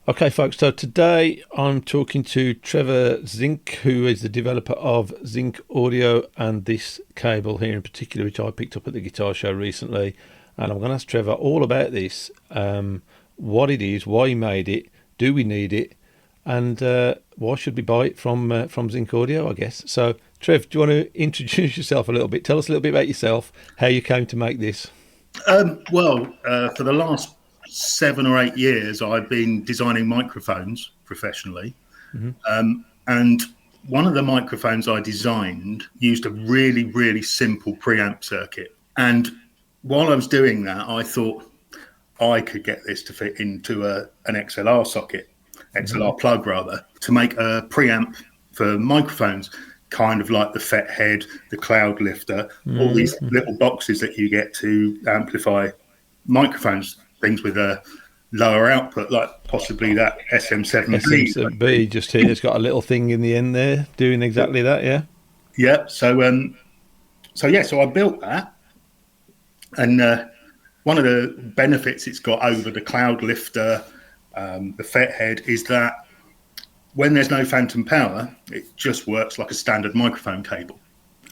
Okay, folks, so today I'm talking to Trevor Zynk, who is the developer of Zynk Audio and this cable here in particular, which I picked up at the guitar show recently. And I'm going to ask Trevor all about this, what it is, why he made it, do we need it, and why should we buy it from Zynk Audio, I guess. So, Trev, do you want to introduce yourself a little bit? Tell us a little bit about yourself, how you came to make this. For the last 7 or 8 years, I've been designing microphones professionally. And one of the microphones I designed used a really, really simple preamp circuit. And while I was doing that, I thought I could get this to fit into an XLR socket, XLR plug rather, to make a preamp for microphones, kind of like the FET head, the cloud lifter, all these little boxes that you get to amplify microphones, things with a lower output, like possibly that SM7B. SM7B just here, it's got a little thing in the end there doing exactly that, yeah? Yeah, so I built that, and one of the benefits it's got over the cloud lifter, the FET head, is that when there's no phantom power, it just works like a standard microphone cable.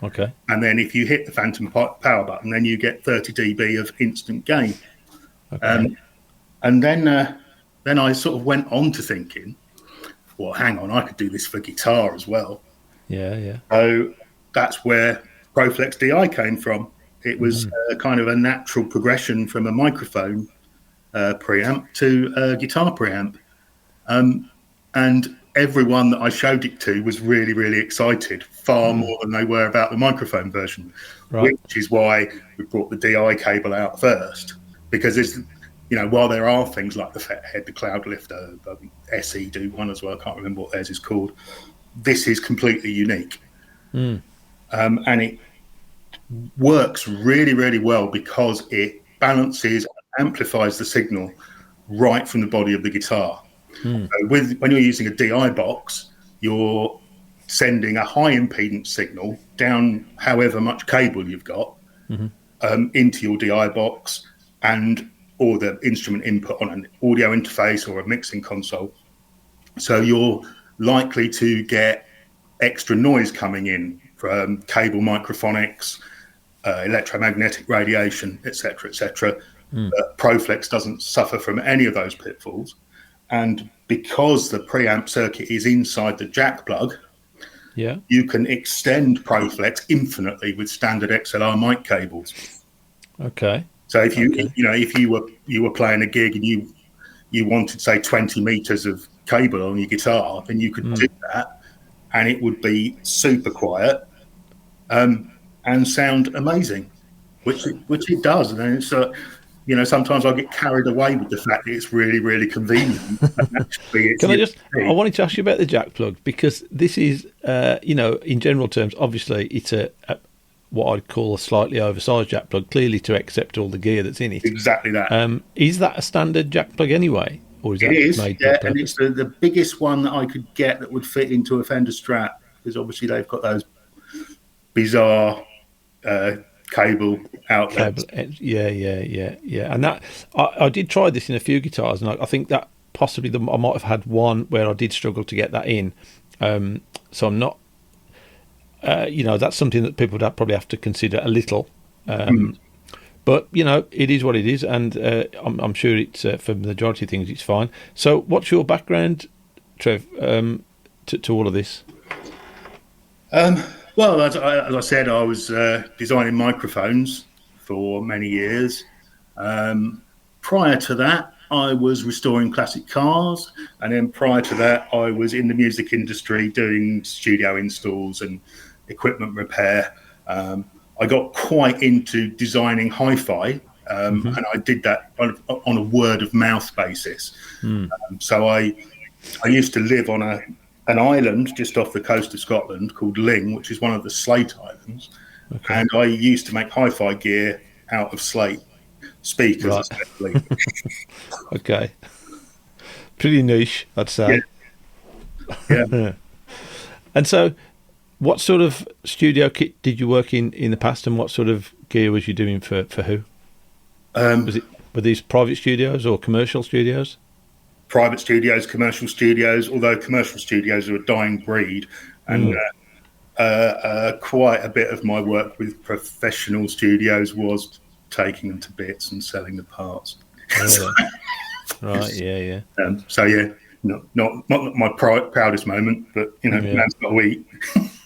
Okay. And then if you hit the phantom power button, then you get 30 dB of instant gain. Okay. And then I sort of went on to thinking, well, hang on, I could do this for guitar as well. Yeah. So that's where Proflex DI came from. It was kind of a natural progression from a microphone preamp to a guitar preamp. And everyone that I showed it to was really, really excited, far more than they were about the microphone version, which is why we brought the DI cable out first. Because there's, while there are things like the FET head, the cloud lifter, the SE do one as well, I can't remember what theirs is called, this is completely unique. And it works really, really well because it balances and amplifies the signal right from the body of the guitar. So when you're using a DI box, you're sending a high impedance signal down however much cable you've got into your DI box, or the instrument input on an audio interface or a mixing console. So you're likely to get extra noise coming in from cable microphonics, electromagnetic radiation, etc., etc. But Proflex doesn't suffer from any of those pitfalls. And because the preamp circuit is inside the jack plug, you can extend Proflex infinitely with standard XLR mic cables. Okay. So if you were playing a gig and you wanted, say, 20 meters of cable on your guitar, then you could do that, and it would be super quiet and sound amazing, which it does. And then it's sometimes I get carried away with the fact that it's really, really convenient. I wanted to ask you about the jack plug, because this is, in general terms, obviously it's a what I'd call a slightly oversized jack plug, clearly to accept all the gear that's in it. Exactly that. Is that a standard jack plug anyway? Or is that made yeah, and it's the biggest one that I could get that would fit into a Fender Strat, because obviously they've got those bizarre cable outlets. Yeah. And that I did try this in a few guitars, and I think that possibly I might have had one where I did struggle to get that in. So I'm not, that's something that people would probably have to consider a little. But it is what it is, and I'm sure it's for the majority of things it's fine. So, what's your background, Trev, to all of this? Well, as I said, I was designing microphones for many years. Prior to that, I was restoring classic cars, and then prior to that, I was in the music industry doing studio installs and equipment repair. I got quite into designing hi-fi, and I did that on a word of mouth basis. So I used to live on an island just off the coast of Scotland called Ling, which is one of the slate islands. Okay. And I used to make hi-fi gear out of slate speakers, especially. Okay. Pretty niche, I'd say. Yeah. And so, what sort of studio kit did you work in the past, and what sort of gear was you doing for who? Were these private studios or commercial studios? private studios, commercial studios, although commercial studios are a dying breed, and quite a bit of my work with professional studios was taking them to bits and selling the parts. Really? Right, yeah. So yeah, not my proudest moment, but man's got to eat.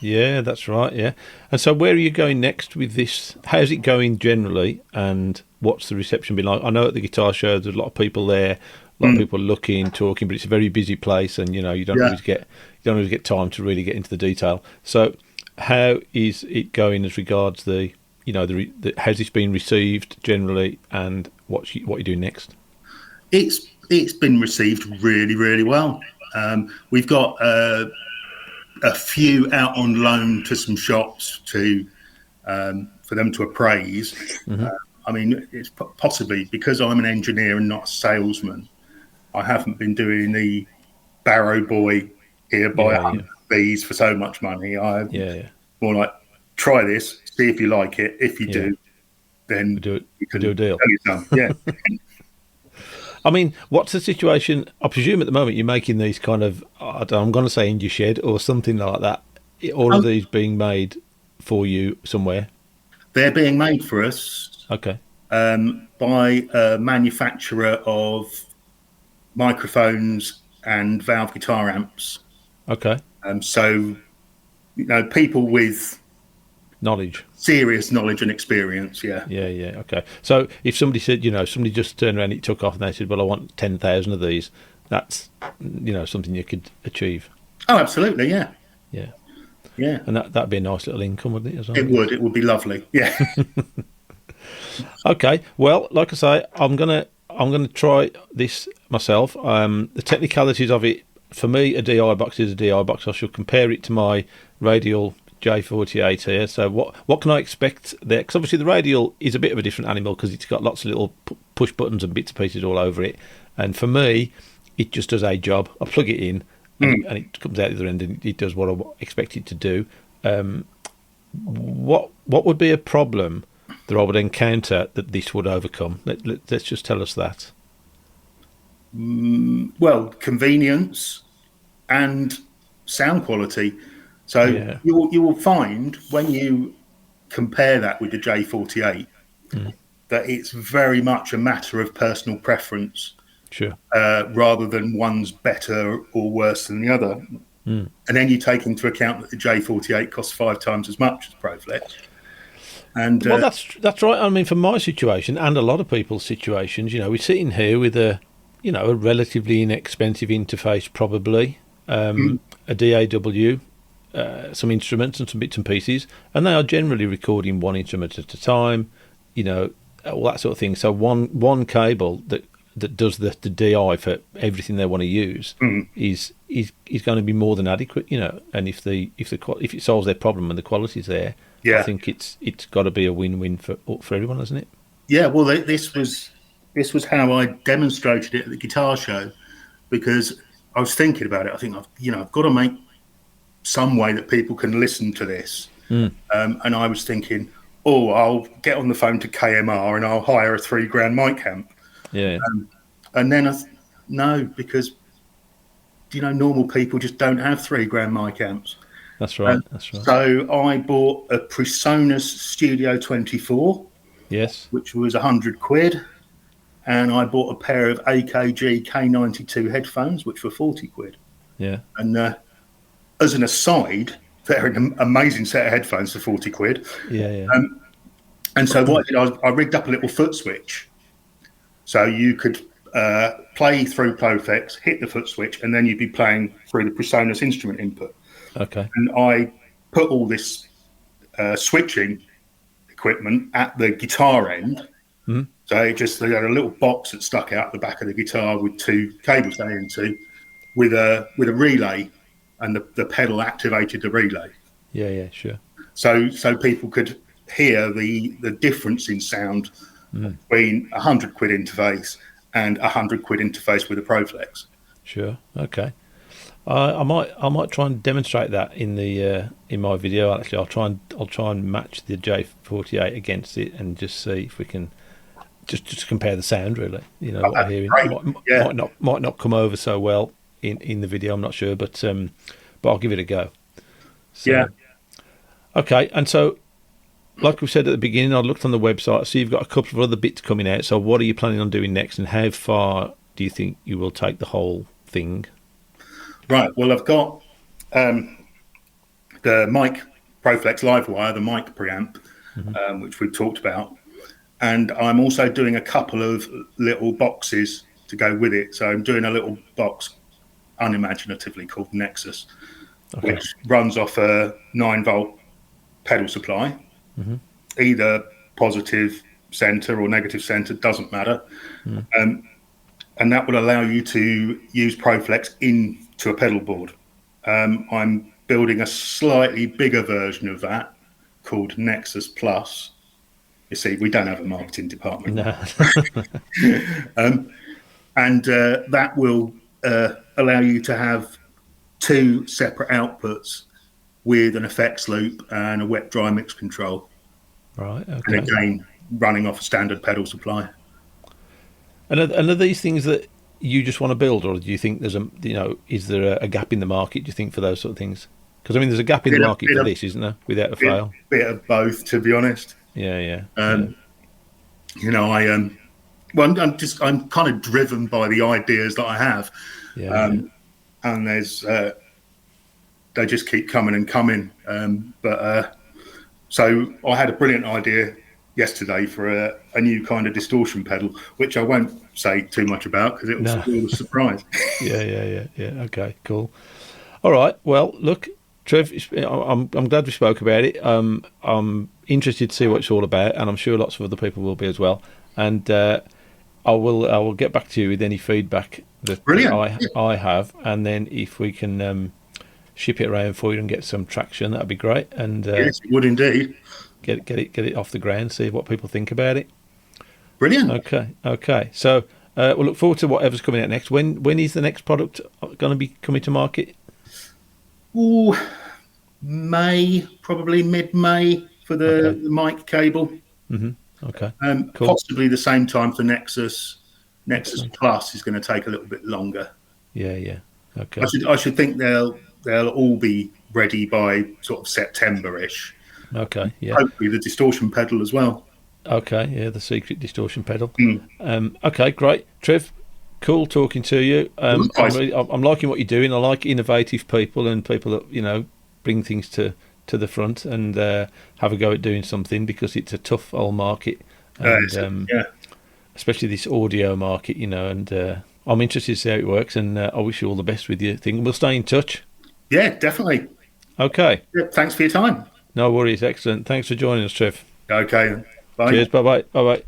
Yeah, that's right, yeah. And so where are you going next with this? How's it going generally, and what's the reception been like? I know at the guitar show there's a lot of people there, a lot of people looking, talking, but it's a very busy place, and you don't always get time to really get into the detail. So how is it going as regards the how's this been received generally, and what you doing next? It's been received really, really well. We've got a few out on loan to some shops for them to appraise. I mean, it's possibly because I'm an engineer and not a salesman. I haven't been doing the Barrow Boy here buy 100 these for so much money. More like, try this, see if you like it. If you do, then you can do a deal. Yeah. I mean, what's the situation? I presume at the moment you're making these kind of, I'm going to say in your shed or something like that. All of these being made for you somewhere? They're being made for us. Okay. By a manufacturer of microphones and valve guitar amps. Okay. So, people with serious knowledge and experience. Yeah. Okay. So if somebody said, somebody just turned around, it took off, and they said, "Well, I want 10,000 of these." That's, something you could achieve. Oh, absolutely. Yeah. Yeah. And that'd be a nice little income, wouldn't it? As well? It would be lovely. Yeah. Okay. Well, like I say, I'm gonna try this myself. The technicalities of it, for me, a DI box is a DI box. I shall compare it to my Radial J48 here. So what can I expect there? Because obviously the Radial is a bit of a different animal because it's got lots of little push buttons and bits and pieces all over it. And for me, it just does a job. I plug it in and it comes out the other end and it does what I expect it to do. What would be a problem that I would encounter that this would overcome? Let's just tell us that. Well, convenience and sound quality. So you will find when you compare that with the J48 that it's very much a matter of personal preference. Sure. Rather than one's better or worse than the other. And then you take into account that the J48 costs 5 times as much as Proflex. And well, that's right. I mean, for my situation and a lot of people's situations, we're sitting here with a relatively inexpensive interface, probably a DAW, some instruments and some bits and pieces, and they are generally recording one instrument at a time, all that sort of thing. So one cable that does the DI for everything they want to use is going to be more than adequate, and if it solves their problem and the quality's there, I think it's got to be a win-win for everyone, hasn't it? Yeah, well, this was how I demonstrated it at the guitar show, because I was thinking about it. I think I've got to make some way that people can listen to this, and I was thinking, I'll get on the phone to KMR and I'll hire a $3,000 mic amp. Yeah. And then no, because normal people just don't have $3,000 mic amps. That's right. So I bought a Presonus Studio 24. Yes. Which was £100, and I bought a pair of AKG K92 headphones, which were £40. Yeah. And as an aside, they're an amazing set of headphones for £40. Yeah. And so what I did, I rigged up a little foot switch. So you could play through Proflex, hit the foot switch, and then you'd be playing through the Presonus instrument input. Okay. And I put all this switching equipment at the guitar end. So they had a little box that stuck out the back of the guitar with 2 cables going into, with a relay, and the pedal activated the relay. Yeah, sure. So people could hear the difference in sound between £100 interface and £100 interface with a Proflex. Sure. Okay. I might try and demonstrate that in my video. Actually, I'll try and match the J48 against it and just see if we can just to compare the sound, really. You know what I'm hearing Great. Yeah. might not come over so well in the video. I'm not sure, but I'll give it a go. So, Yeah. okay, and so like we said at the beginning, I looked on the website. So you've got a couple of other bits coming out. So what are you planning on doing next, and how far do you think you will take the whole thing? Right. Well, I've got the mic Proflex Livewire, the mic preamp, which we've talked about, and I'm also doing a couple of little boxes to go with it. So I'm doing a little box unimaginatively called Nexus, which runs off a 9-volt pedal supply, either positive center or negative center, doesn't matter. And that will allow you to use Proflex into a pedal board. I'm building a slightly bigger version of that called Nexus Plus. You see, we don't have a marketing department. No. And that will allow you to have 2 separate outputs with an effects loop and a wet dry mix control. Right. Okay. And again, running off a standard pedal supply. And are these things that you just want to build, or do you think there's is there a gap in the market? Do you think for those sort of things? Because I mean, there's a gap in the market for this, isn't there? Without a fail. Bit of both, to be honest. Yeah. You know, I'm kind of driven by the ideas that I have. And there's they just keep coming and coming. So I had a brilliant idea yesterday for a new kind of distortion pedal, which I won't say too much about because it was a surprise. Yeah. Okay, cool. All right. Well, look, Trev, I'm glad we spoke about it. I'm interested to see what it's all about, and I'm sure lots of other people will be as well. And I will get back to you with any feedback that I have, and then if we can ship it around for you and get some traction, that'd be great. And yes, it would indeed. Get it off the ground, see what people think about it. Brilliant. Okay. So we'll look forward to whatever's coming out next. When is the next product going to be coming to market? Ooh, May, probably mid-May for the mic cable. Okay. Cool. Possibly the same time for Nexus. Nexus Plus is going to take a little bit longer. Yeah. Okay. I should think they'll all be ready by sort of September-ish. Okay. Yeah. Hopefully the distortion pedal as well. Okay. Yeah, the secret distortion pedal. Okay, great, Trev. Cool talking to you. I'm liking what you're doing. I like innovative people and people that bring things to the front and have a go at doing something, because it's a tough old market, and especially this audio market. And I'm interested to see how it works. And I wish you all the best with your thing. We'll stay in touch. Yeah, definitely. Okay. Yeah, thanks for your time. No worries. Excellent. Thanks for joining us, Trev. Okay. Bye. Cheers. Bye bye.